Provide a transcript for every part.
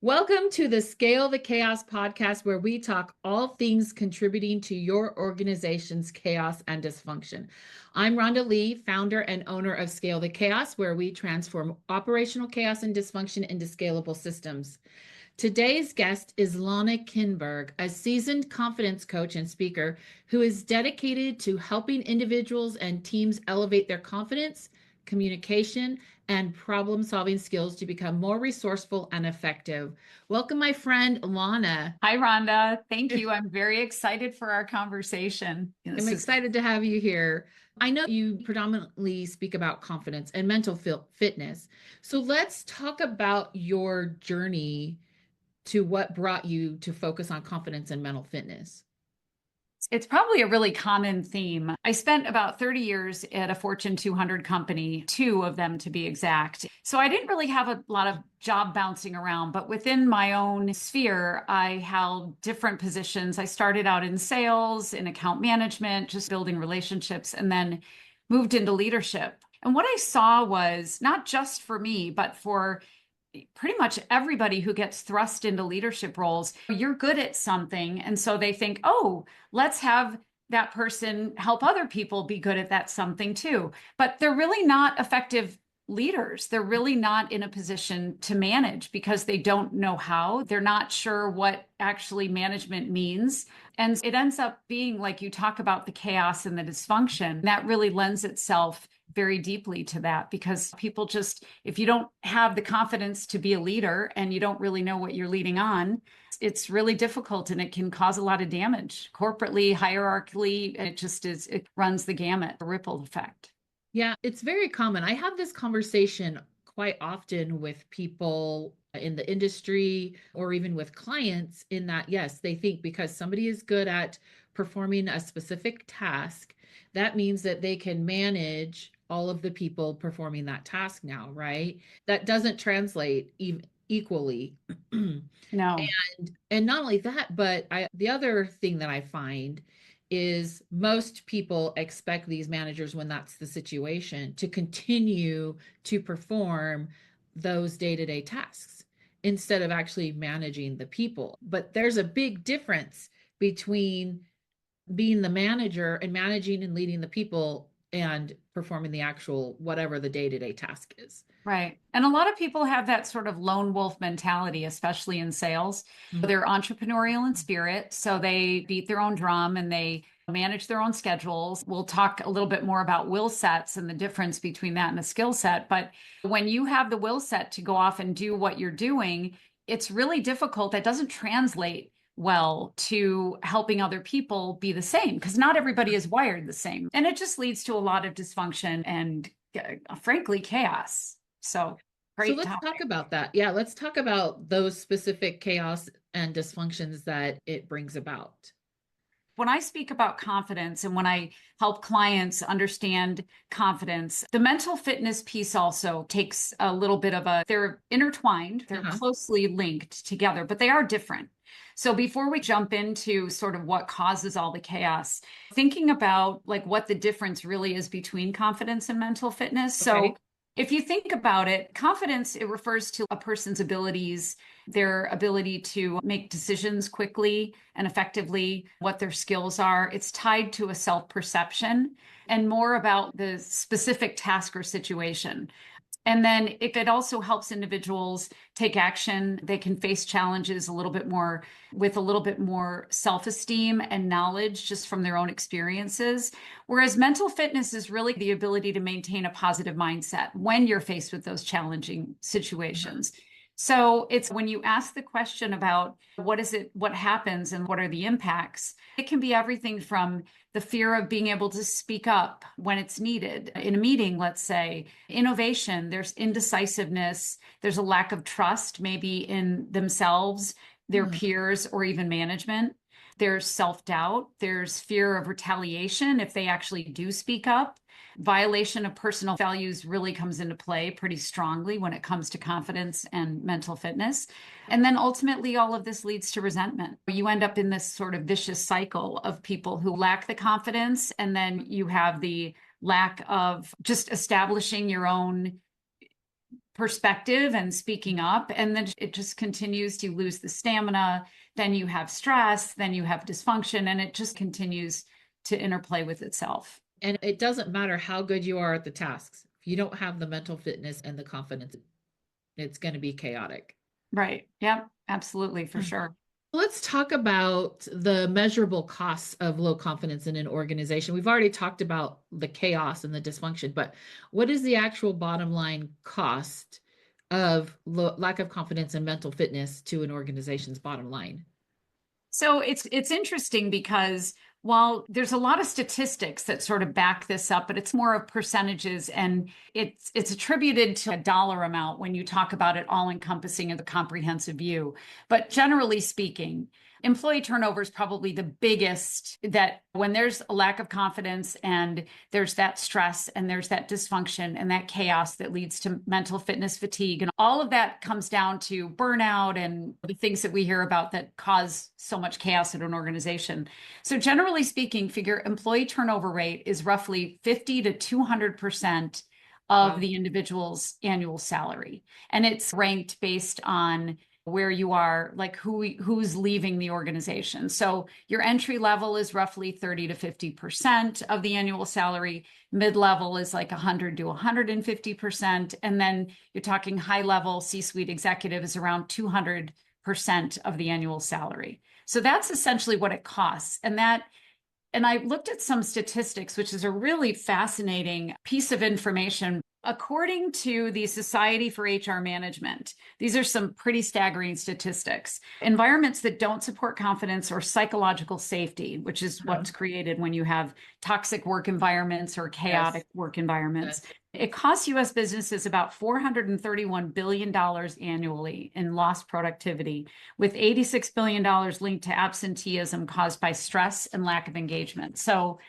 Welcome to the Scale the Chaos podcast, where we talk all things contributing to your organization's chaos and dysfunction. I'm Rhonda Lea, founder and owner of Scale the Chaos, where we transform operational chaos and dysfunction into scalable systems. Today's guest is Lana Kinberg, a seasoned confidence coach and speaker who is dedicated to helping individuals and teams elevate their confidence, communication, and problem-solving skills to become more resourceful and effective. Welcome, my friend Lana. Hi, Rhonda. Thank you. I'm very excited for our conversation. I'm excited to have you here. I know you predominantly speak about confidence and mental fitness. So let's talk about your journey to what brought you to focus on confidence and mental fitness. It's probably a really common theme. I spent about 30 years at a Fortune 200 company, two of them to be exact. So I didn't really have a lot of job bouncing around, but within my own sphere, I held different positions. I started out in sales, in account management, just building relationships, and then moved into leadership. And what I saw was not just for me, but for pretty much everybody who gets thrust into leadership roles, you're good at something. And so they think, oh, let's have that person help other people be good at that something too. But they're really not effective leaders. They're really not in a position to manage because they don't know how. They're not sure what actually management means. And it ends up being like you talk about the chaos and the dysfunction. That really lends itself very deeply to that because people just, if you don't have the confidence to be a leader and you don't really know what you're leading on, it's really difficult and it can cause a lot of damage corporately, hierarchically. It runs the gamut, the ripple effect. Yeah, it's very common. I have this conversation quite often with people in the industry or even with clients in that, yes, they think because somebody is good at performing a specific task, that means that they can manage all of the people performing that task now, right? That doesn't translate equally. No. And not only that, but the other thing that I find is most people expect these managers, when that's the situation, to continue to perform those day-to-day tasks instead of actually managing the people. But there's a big difference between being the manager and managing and leading the people and performing the actual whatever the day-to-day task is. Right. And a lot of people have that sort of lone wolf mentality, especially in sales. They're entrepreneurial in spirit, so they beat their own drum and they manage their own schedules. We'll talk a little bit more about will sets and the difference between that and a skill set. But when you have the will set to go off and do what you're doing, it's really difficult. That doesn't translate well to helping other people be the same because not everybody is wired the same. And it just leads to a lot of dysfunction and frankly, chaos. So So great let's topic. talk about that. Yeah, let's talk about those specific chaos and dysfunctions that it brings about. When I speak about confidence and when I help clients understand confidence, the mental fitness piece also takes a little bit of they're intertwined, they're closely linked together, but they are different. So before we jump into sort of what causes all the chaos, thinking about like what the difference really is between confidence and mental fitness. Okay. So if you think about it, confidence, it refers to a person's abilities, their ability to make decisions quickly and effectively, what their skills are. It's tied to a self-perception and more about the specific task or situation. And then if it also helps individuals take action, they can face challenges a little bit more with a little bit more self-esteem and knowledge just from their own experiences. Whereas mental fitness is really the ability to maintain a positive mindset when you're faced with those challenging situations. So it's when you ask the question about what is it, what happens, and what are the impacts, it can be everything from the fear of being able to speak up when it's needed in a meeting, let's say, innovation, there's indecisiveness, there's a lack of trust, maybe in themselves, their peers, or even management. There's self-doubt, there's fear of retaliation if they actually do speak up. Violation of personal values really comes into play pretty strongly when it comes to confidence and mental fitness. And then ultimately, all of this leads to resentment. You end up in this sort of vicious cycle of people who lack the confidence, and then you have the lack of just establishing your own perspective and speaking up. And then it just continues to lose the stamina. Then you have stress, then you have dysfunction, and it just continues to interplay with itself. And it doesn't matter how good you are at the tasks. If you don't have the mental fitness and the confidence, it's going to be chaotic. Right. Yep. Absolutely. For sure. Let's talk about the measurable costs of low confidence in an organization. We've already talked about the chaos and the dysfunction, but what is the actual bottom line cost of lack of confidence and mental fitness to an organization's bottom line? So it's interesting because while there's a lot of statistics that sort of back this up, but it's more of percentages, and it's attributed to a dollar amount when you talk about it all encompassing of the comprehensive view. But generally speaking, employee turnover is probably the biggest, that when there's a lack of confidence and there's that stress and there's that dysfunction and that chaos that leads to mental fitness fatigue, and all of that comes down to burnout and the things that we hear about that cause so much chaos in an organization. So generally speaking, figure employee turnover rate is roughly 50 to 200% of the individual's annual salary. And it's ranked based on where you are, like who's leaving the organization. So your entry level is roughly 30 to 50% of the annual salary. Mid-level is like 100 to 150%. And then you're talking high level C-suite executive is around 200% of the annual salary. So that's essentially what it costs. And I looked at some statistics, which is a really fascinating piece of information. According to the Society for HR Management, these are some pretty staggering statistics. Environments that don't support confidence or psychological safety, which is what's created when you have toxic work environments or chaotic work environments. It costs U.S. businesses about $431 billion annually in lost productivity, with $86 billion linked to absenteeism caused by stress and lack of engagement. So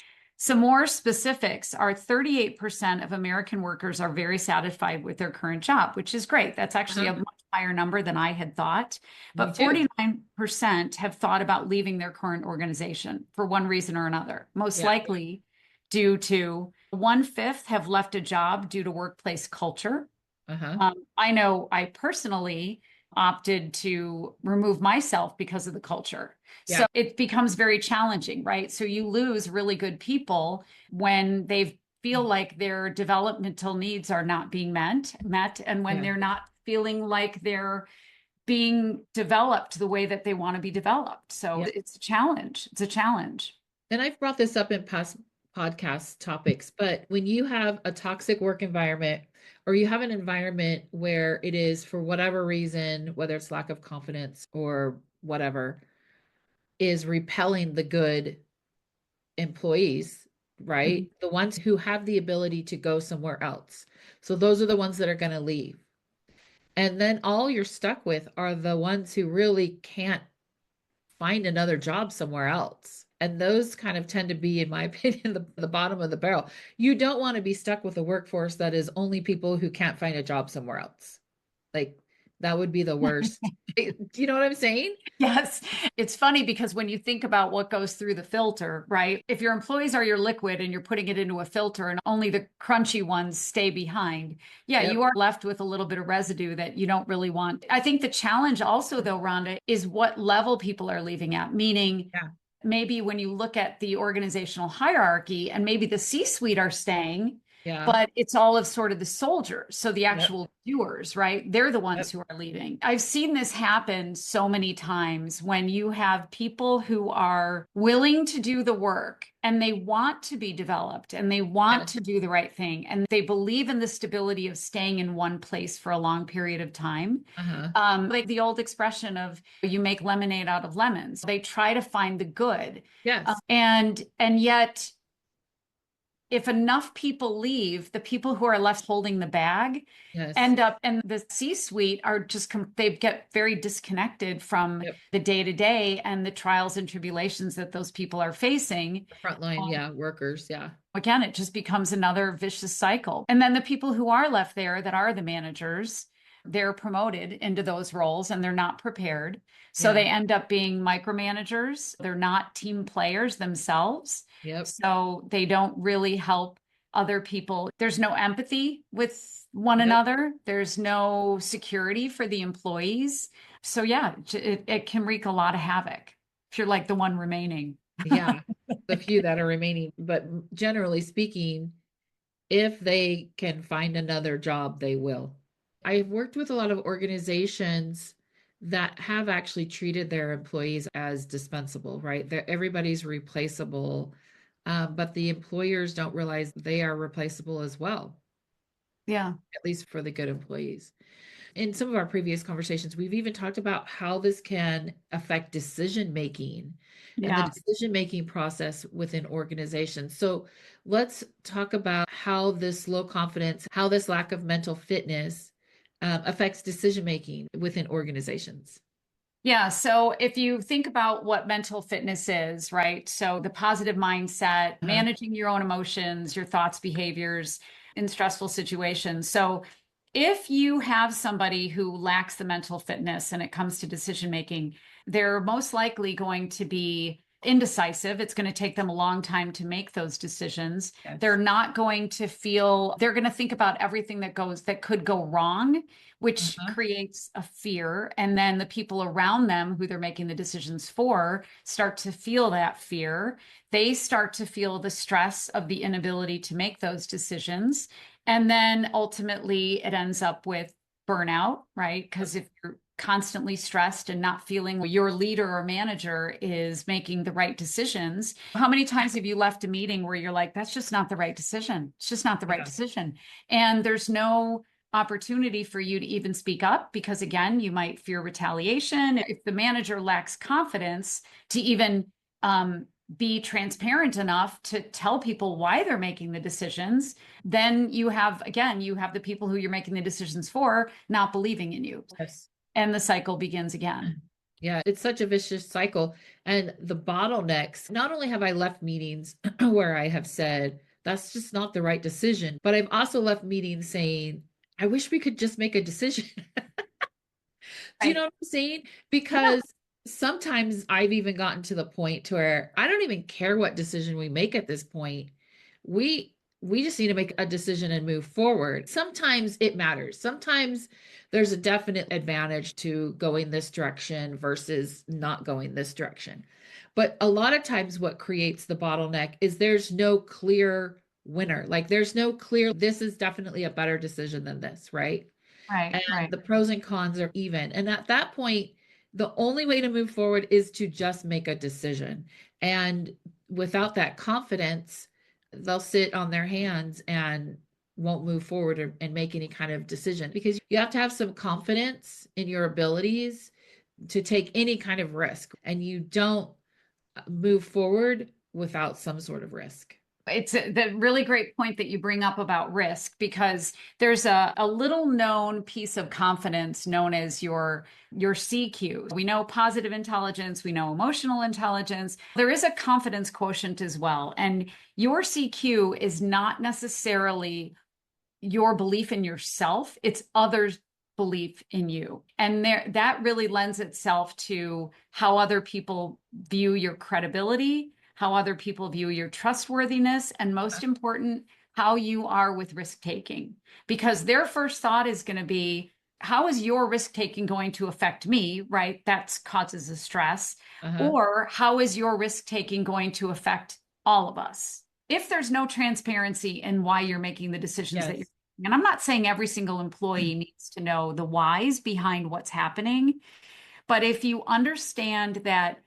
some more specifics are 38% of American workers are very satisfied with their current job, which is great. That's actually a much higher number than I had thought. But 49% have thought about leaving their current organization for one reason or another, most likely due to 1/5 have left a job due to workplace culture. I know I personally opted to remove myself because of the culture. So it becomes very challenging, right? So you lose really good people when they feel like their developmental needs are not being met, and when they're not feeling like they're being developed the way that they want to be developed. So it's a challenge. It's a challenge. And I've brought this up in past podcast topics, but when you have a toxic work environment, or you have an environment where it is, for whatever reason, whether it's lack of confidence or whatever, is repelling the good employees, right? The ones who have the ability to go somewhere else. So those are the ones that are going to leave. And then all you're stuck with are the ones who really can't find another job somewhere else. And those kind of tend to be, in my opinion, the bottom of the barrel. You don't want to be stuck with a workforce that is only people who can't find a job somewhere else. Like, that would be the worst. Do you know what I'm saying? Yes. It's funny because when you think about what goes through the filter, right? If your employees are your liquid and you're putting it into a filter and only the crunchy ones stay behind, you are left with a little bit of residue that you don't really want. I think the challenge also, though, Rhonda, is what level people are leaving at, meaning maybe when you look at the organizational hierarchy and maybe the C-suite are staying, but it's all of sort of the soldiers. So the actual doers, right? They're the ones who are leaving. I've seen this happen so many times when you have people who are willing to do the work and they want to be developed and they want to do the right thing. And they believe in the stability of staying in one place for a long period of time. Like the old expression of you make lemonade out of lemons. They try to find the good. And yet, if enough people leave, the people who are left holding the bag end up, and the C-suite are just, they get very disconnected from the day-to-day and the trials and tribulations that those people are facing. Frontline, workers, Again, it just becomes another vicious cycle. And then the people who are left there that are the managers, they're promoted into those roles and they're not prepared. So they end up being micromanagers. They're not team players themselves. So they don't really help other people. There's no empathy with one Nope. another. There's no security for the employees. So yeah, it can wreak a lot of havoc if you're like the one remaining. Yeah, the few that are remaining. But generally speaking, if they can find another job, they will. I've worked with a lot of organizations that have actually treated their employees as dispensable, right? Everybody's replaceable, but the employers don't realize they are replaceable as well, Yeah. at least for the good employees. In some of our previous conversations, we've even talked about how this can affect decision making and the Yeah. decision making process within organizations. So let's talk about how this low confidence, how this lack of mental fitness affects decision making within organizations. Yeah. So if you think about what mental fitness is, right? So the positive mindset, Uh-huh. managing your own emotions, your thoughts, behaviors in stressful situations. So if you have somebody who lacks the mental fitness and it comes to decision making, they're most likely going to be indecisive. It's going to take them a long time to make those decisions. They're Yes. not going to feel, they're going to think about everything that could go wrong, which Uh-huh. creates a fear. And then the people around them who they're making the decisions for start to feel that fear. They start to feel the stress of the inability to make those decisions. And then ultimately it ends up with burnout, right? Because if you're constantly stressed and not feeling your leader or manager is making the right decisions, how many times have you left a meeting where you're like, that's just not the right decision? It's just not the right Yeah. decision. And there's no opportunity for you to even speak up because, again, you might fear retaliation. If the manager lacks confidence to even be transparent enough to tell people why they're making the decisions, then you have, again, you have the people who you're making the decisions for not believing in you. Yes. And the cycle begins again. Yeah, it's such a vicious cycle. And the bottlenecks, not only have I left meetings where I have said, that's just not the right decision, but I've also left meetings saying, I wish we could just make a decision. Do you know Right. what I'm saying? Yeah. Because sometimes I've even gotten to the point to where I don't even care what decision we make at this point. We just need to make a decision and move forward. Sometimes it matters. Sometimes there's a definite advantage to going this direction versus not going this direction. But a lot of times what creates the bottleneck is there's no clear winner. Like there's no clear, this is definitely a better decision than this, right? Right. And Right. the pros and cons are even. And at that point, the only way to move forward is to just make a decision. And without that confidence, they'll sit on their hands and won't move forward and make any kind of decision because you have to have some confidence in your abilities to take any kind of risk. And you don't move forward without some sort of risk. It's the really great point that you bring up about risk because there's a little known piece of confidence known as your CQ. We know positive intelligence, we know emotional intelligence. There is a confidence quotient as well. And your CQ is not necessarily your belief in yourself, it's others' belief in you. And there that really lends itself to how other people view your credibility, how other people view your trustworthiness, and most important, how you are with risk taking. Because their first thought is going to be, how is your risk taking going to affect me? Right? That causes a stress. Uh-huh. Or how is your risk taking going to affect all of us? If there's no transparency in why you're making the decisions that you're Yes. making, and I'm not saying every single employee needs to know the whys behind what's happening, but if you understand that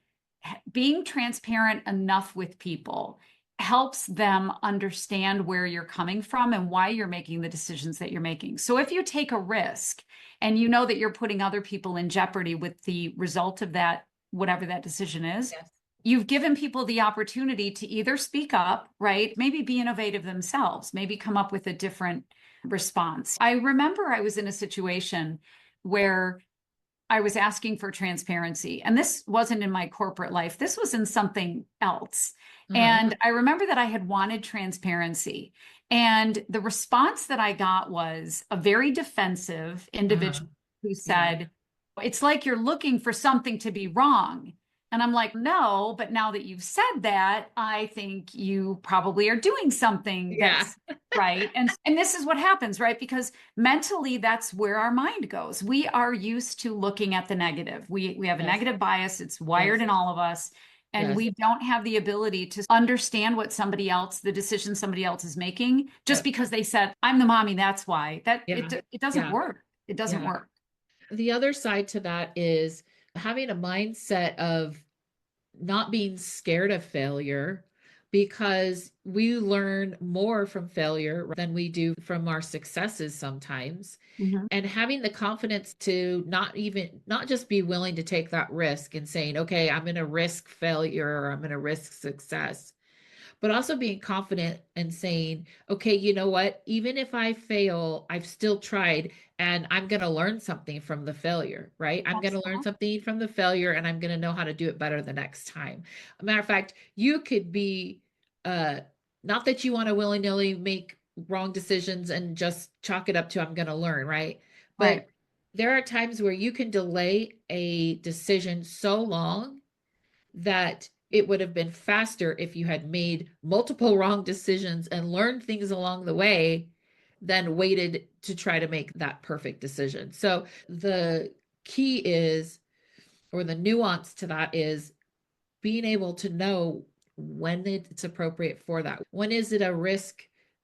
being transparent enough with people helps them understand where you're coming from and why you're making the decisions that you're making. So if you take a risk and you know that you're putting other people in jeopardy with the result of that, whatever that decision is, Yes. you've given people the opportunity to either speak up, right? Maybe be innovative themselves, maybe come up with a different response. I remember I was in a situation where I was asking for transparency. And this wasn't in my corporate life, this was in something else. Uh-huh. And I remember that I had wanted transparency. And the response that I got was a very defensive Uh-huh. individual who Yeah. said, it's like you're looking for something to be wrong. And I'm like, no, but now that you've said that, I think you probably are doing something Yeah. that's right. And this is what happens, right? Because mentally, that's where our mind goes. We are used to looking at the negative. We have a Yes. negative bias. It's wired Yes. in all of us. And Yes. we don't have the ability to understand what somebody else, the decision somebody else is making, just Yep. because they said, I'm the mommy, that's why. That Yeah. it doesn't Yeah. work. It doesn't Yeah. work. The other side to that is having a mindset of not being scared of failure, because we learn more from failure than we do from our successes sometimes. Mhm. And having the confidence to not just be willing to take that risk and saying, okay, I'm going to risk failure or I'm going to risk success, but also being confident and saying, okay, you know what? Even if I fail, I've still tried and I'm going to learn something from the failure, right? I'm going to learn something from the failure and I'm going to know how to do it better the next time. A matter of fact, you could be, uh, not that you want to willy nilly make wrong decisions and just chalk it up to I'm going to learn, right? Right. But there are times where you can delay a decision so long that it would have been faster if you had made multiple wrong decisions and learned things along the way than waited to try to make that perfect decision. So the key is, or the nuance to that is being able to know when it's appropriate for that. When is it a risk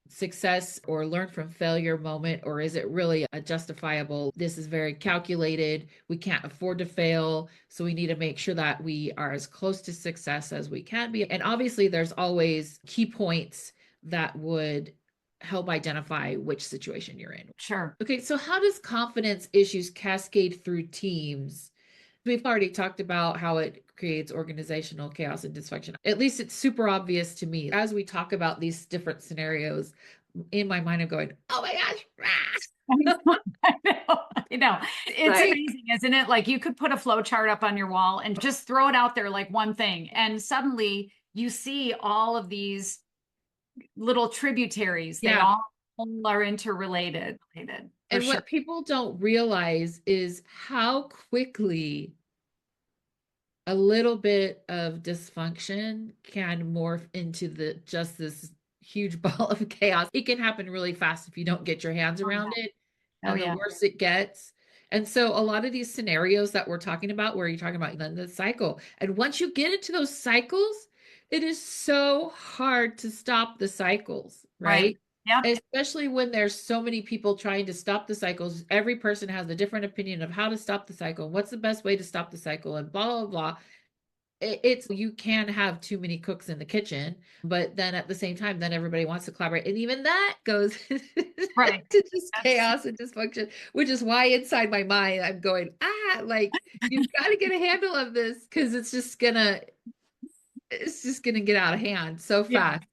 success or learn from failure moment, or is it really a justifiable, this is very calculated, we can't afford to fail, so we need to make sure that we are as close to success as we can be. And obviously there's always key points that would help identify which situation you're in. Sure. Okay, so how does confidence issues cascade through teams? We've already talked about how it creates organizational chaos and dysfunction. At least it's super obvious to me. As we talk about these different scenarios, in my mind, I'm going, oh my gosh, I know. I know. It's right? amazing, isn't it? Like you could put a flow chart up on your wall and just throw it out there like one thing. And suddenly you see all of these little tributaries. They Yeah. all are interrelated. For And sure. what people don't realize is how quickly a little bit of dysfunction can morph into the just this huge ball of chaos. It can happen really fast if you don't get your hands Oh, around yeah. it, Oh, and the yeah. worse it gets. And so a lot of these scenarios that we're talking about, where you're talking about the cycle, and once you get into those cycles, it is so hard to stop the cycles, Right. right? Yep. Especially when there's so many people trying to stop the cycles. Every person has a different opinion of how to stop the cycle. What's the best way to stop the cycle and blah, blah, blah. It's you can have too many cooks in the kitchen, but then at the same time, then everybody wants to collaborate. And even that goes Right. to just That's chaos and dysfunction, which is why inside my mind, I'm going, like, you've got to get a handle of this because it's just gonna get out of hand so yeah. fast.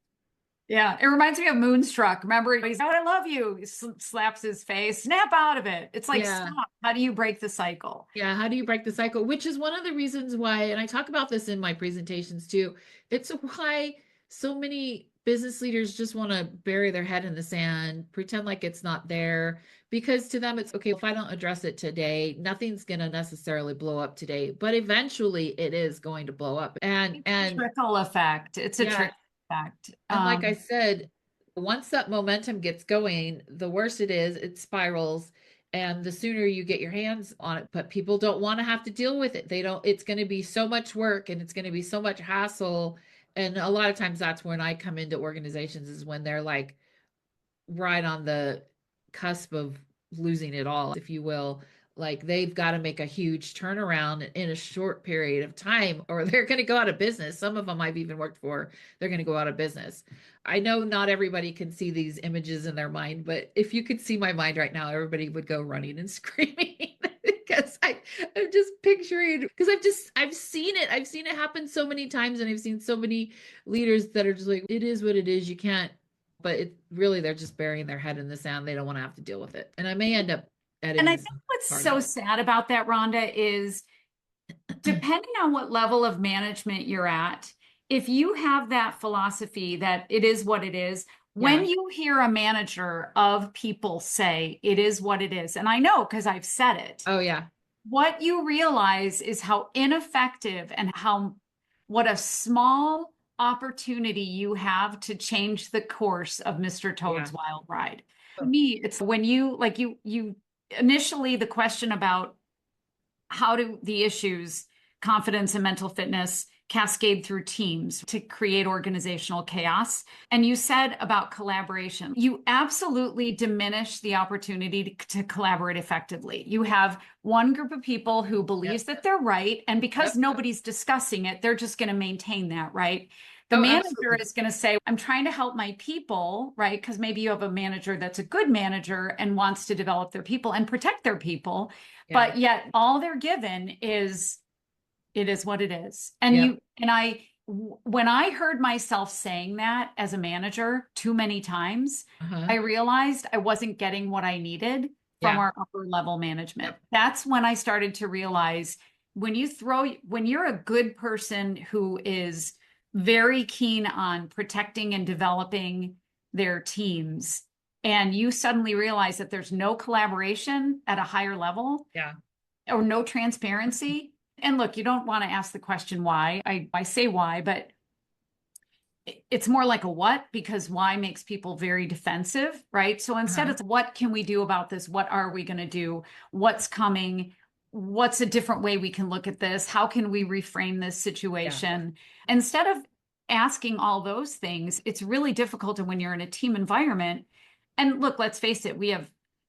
Yeah, it reminds me of Moonstruck. Remember, he's out, I love you. He slaps his face, snap out of it. It's like, Yeah. stop. How do you break the cycle? Yeah, how do you break the cycle? Which is one of the reasons why, and I talk about this in my presentations too, it's why so many business leaders just want to bury their head in the sand, pretend like it's not there, because to them it's okay, if I don't address it today, nothing's going to necessarily blow up today, but eventually it is going to blow up. And It's a and trickle effect. It's a yeah, trickle effect. and like I said, once that momentum gets going, the worse it is, it spirals. And the sooner you get your hands on it, but people don't want to have to deal with it. They don't, it's going to be so much work and it's going to be so much hassle. And a lot of times that's when I come into organizations, is when they're like right on the cusp of losing it all, if you will. Like they've got to make a huge turnaround in a short period of time, or they're going to go out of business. Some of them I've even worked for, they're going to go out of business. I know not everybody can see these images in their mind, but if you could see my mind right now, everybody would go running and screaming because I'm just picturing, because I've seen it. I've seen it happen so many times, and I've seen so many leaders that are just like, it is what it is. You can't, but it really, they're just burying their head in the sand. They don't want to have to deal with it. And I may end up And I editing think some what's part so out. sad about that, Rhonda, is depending on what level of management you're at, if you have that philosophy that it is what it is, when Yeah. you hear a manager of people say it is what it is, and I know because I've said it, Oh yeah. what you realize is how ineffective and what a small opportunity you have to change the course of Mr. Yeah. Toad's Wild Ride. To me, it's when you initially the question about how do the issues, confidence and mental fitness, cascade through teams to create organizational chaos. And you said about collaboration, you absolutely diminish the opportunity to collaborate effectively. You have one group of people who believes Yep. that they're right, and because Yep. nobody's discussing it, they're just going to maintain that, right? The Oh, manager absolutely. is going to say, I'm trying to help my people, right? Because maybe you have a manager that's a good manager and wants to develop their people and protect their people. Yeah. But yet all they're given is it is what it is. And Yep. when I heard myself saying that as a manager too many times, Uh-huh. I realized I wasn't getting what I needed from Yeah. our upper level management. Yep. That's when I started to realize when you're a good person who is very keen on protecting and developing their teams, and you suddenly realize that there's no collaboration at a higher level Yeah. or no transparency. And look, you don't want to ask the question why. I say why, but it's more like a what, because why makes people very defensive, right? So instead, Uh-huh. it's what can we do about this? What are we going to do? What's coming? What's a different way we can look at this? How can we reframe this Yeah. situation? Instead of asking all those things, it's really difficult when you're in a team environment. And look, let's face it,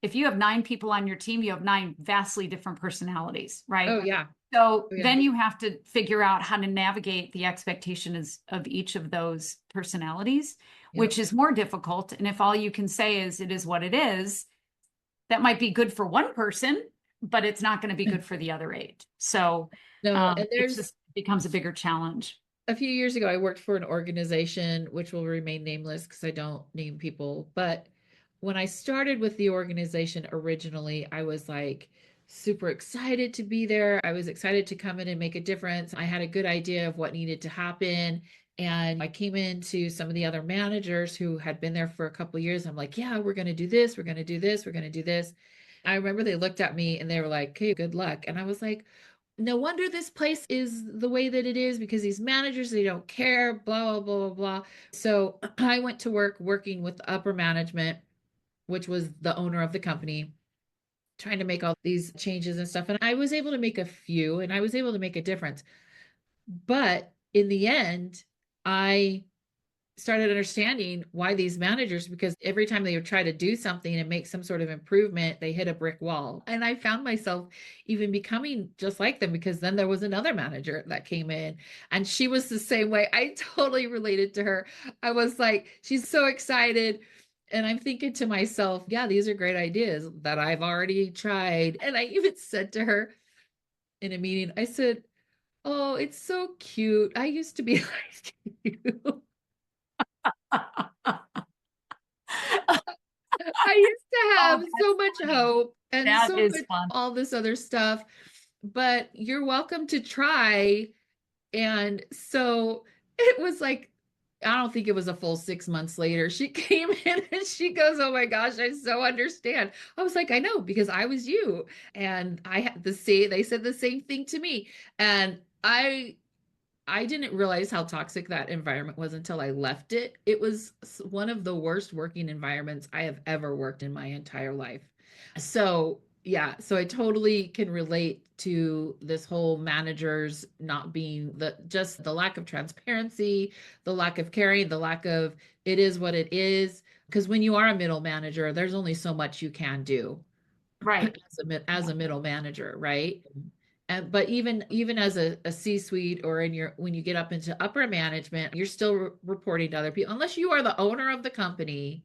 if you have 9 people on your team, you have 9 vastly different personalities, right? Oh, yeah. So Oh, yeah. then you have to figure out how to navigate the expectations of each of those personalities, Yep. which is more difficult. And if all you can say is it is what it is, that might be good for one person, but it's not going to be good for the other 8. So No, and it there's just becomes a bigger challenge. a few years ago, I worked for an organization which will remain nameless because I don't name people. But when I started with the organization originally, I was like super excited to be there. I was excited to come in and make a difference. I had a good idea of what needed to happen. And I came into some of the other managers who had been there for a couple of years. I'm like, yeah, we're going to do this. We're going to do this. We're going to do this. I remember they looked at me and they were like, okay, good luck. And I was like, no wonder this place is the way that it is because these managers, they don't care, blah, blah, blah, blah, blah. So I went to work working with upper management, which was the owner of the company, trying to make all these changes and stuff. And I was able to make a few and I was able to make a difference. But in the end, I started understanding why these managers, because every time they would try to do something and make some sort of improvement, they hit a brick wall. And I found myself even becoming just like them because then there was another manager that came in and she was the same way. I totally related to her. I was like, she's so excited. And I'm thinking to myself, yeah, these are great ideas that I've already tried. And I even said to her in a meeting, I said, oh, it's so cute. I used to be like you. I used to Oh, have so that's much funny. hope and That so is much fun. all this other stuff, but you're welcome to try. And so it was like, I don't think it was a full 6 months later. She came in and she goes, oh my gosh, I so understand. I was like, I know, because I was you. And I had the same, they said the same thing to me. And I didn't realize how toxic that environment was until I left it. It was one of the worst working environments I have ever worked in my entire life. So, yeah, so I totally can relate to this whole managers not being just the lack of transparency, the lack of caring, the lack of it is what it is. Because when you are a middle manager, there's only so much you can do Right. as a middle manager, right? And but even as a C-suite or in your when you get up into upper management, you're still reporting to other people unless you are the owner of the company.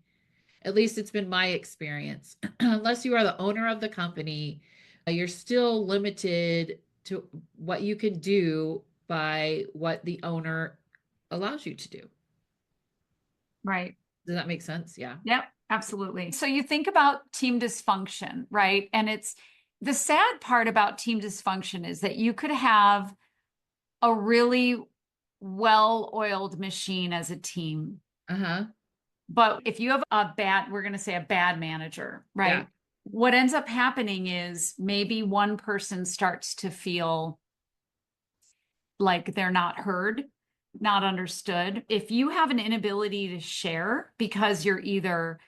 At least it's been my experience. Unless you are the owner of the company, you're still limited to what you can do by what the owner allows you to do. Right. Does that make sense? Yeah. Yep, absolutely. So you think about team dysfunction, right? And it's the sad part about team dysfunction is that you could have a really well-oiled machine as a team. Uh-huh. But if you have we're going to say a bad manager, Yeah. right? what ends up happening is maybe one person starts to feel like they're not heard, not understood. If you have an inability to share because you're either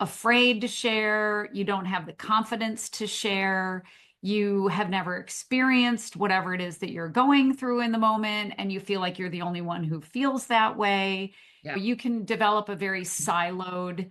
afraid to share, you don't have the confidence to share, you have never experienced whatever it is that you're going through in the moment, and you feel like you're the only one who feels that way, Yeah. you can develop a very siloed,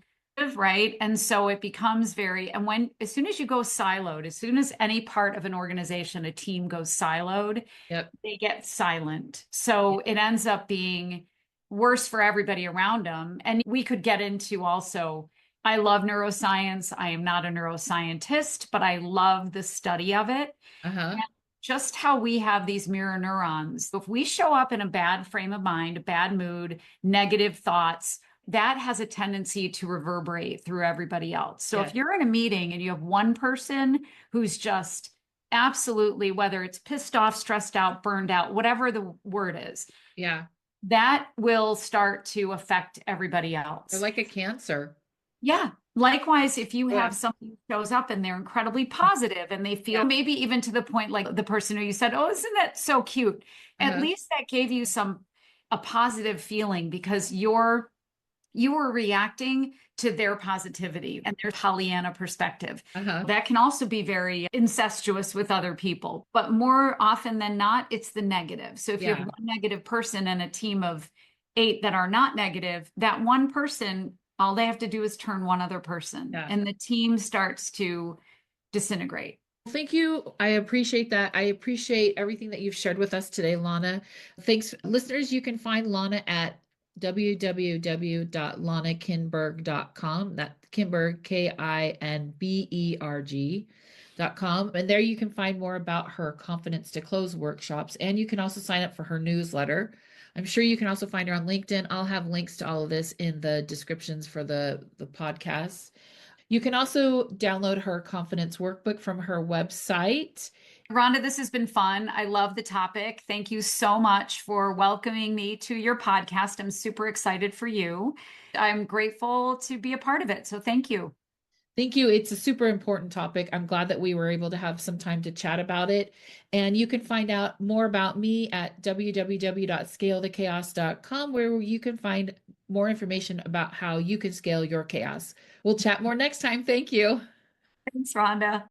right? And so it becomes very, and as soon as you go siloed, as soon as any part of an organization, a team goes siloed, Yep. they get silent. So it ends up being worse for everybody around them. And we could get into also, I love neuroscience. I am not a neuroscientist, but I love the study of it. Uh-huh. Just how we have these mirror neurons. If we show up in a bad frame of mind, a bad mood, negative thoughts, that has a tendency to reverberate through everybody else. So Yes. if you're in a meeting and you have one person who's just absolutely, whether it's pissed off, stressed out, burned out, whatever the word is, Yeah. that will start to affect everybody They're else. like a cancer. Yeah. Likewise, if you Yeah. have somebody who shows up and they're incredibly positive and they feel maybe even to the point like the person who you said, oh, isn't that so cute? At Uh-huh. least that gave you a positive feeling because you were reacting to their positivity and their Pollyanna perspective. Uh-huh. That can also be very incestuous with other people, but more often than not, it's the negative. So if you have Yeah. one negative person and a team of 8 that are not negative, that one person, all they have to do is turn one other person, Yeah. and the team starts to disintegrate. Thank you. I appreciate that. I appreciate everything that you've shared with us today, Lana. Thanks, listeners. You can find Lana at www.lanakinberg.com. That Kinberg, KINBERG.com. And there you can find more about her Confidence to Close workshops. And you can also sign up for her newsletter. I'm sure you can also find her on LinkedIn. I'll have links to all of this in the descriptions for the podcast. You can also download her confidence workbook from her website. Rhonda, this has been fun. I love the topic. Thank you so much for welcoming me to your podcast. I'm super excited for you. I'm grateful to be a part of it. So thank you. Thank you. It's a super important topic. I'm glad that we were able to have some time to chat about it. And you can find out more about me at www.scalethechaos.com, where you can find more information about how you can scale your chaos. We'll chat more next time. Thank you. Thanks, Rhonda.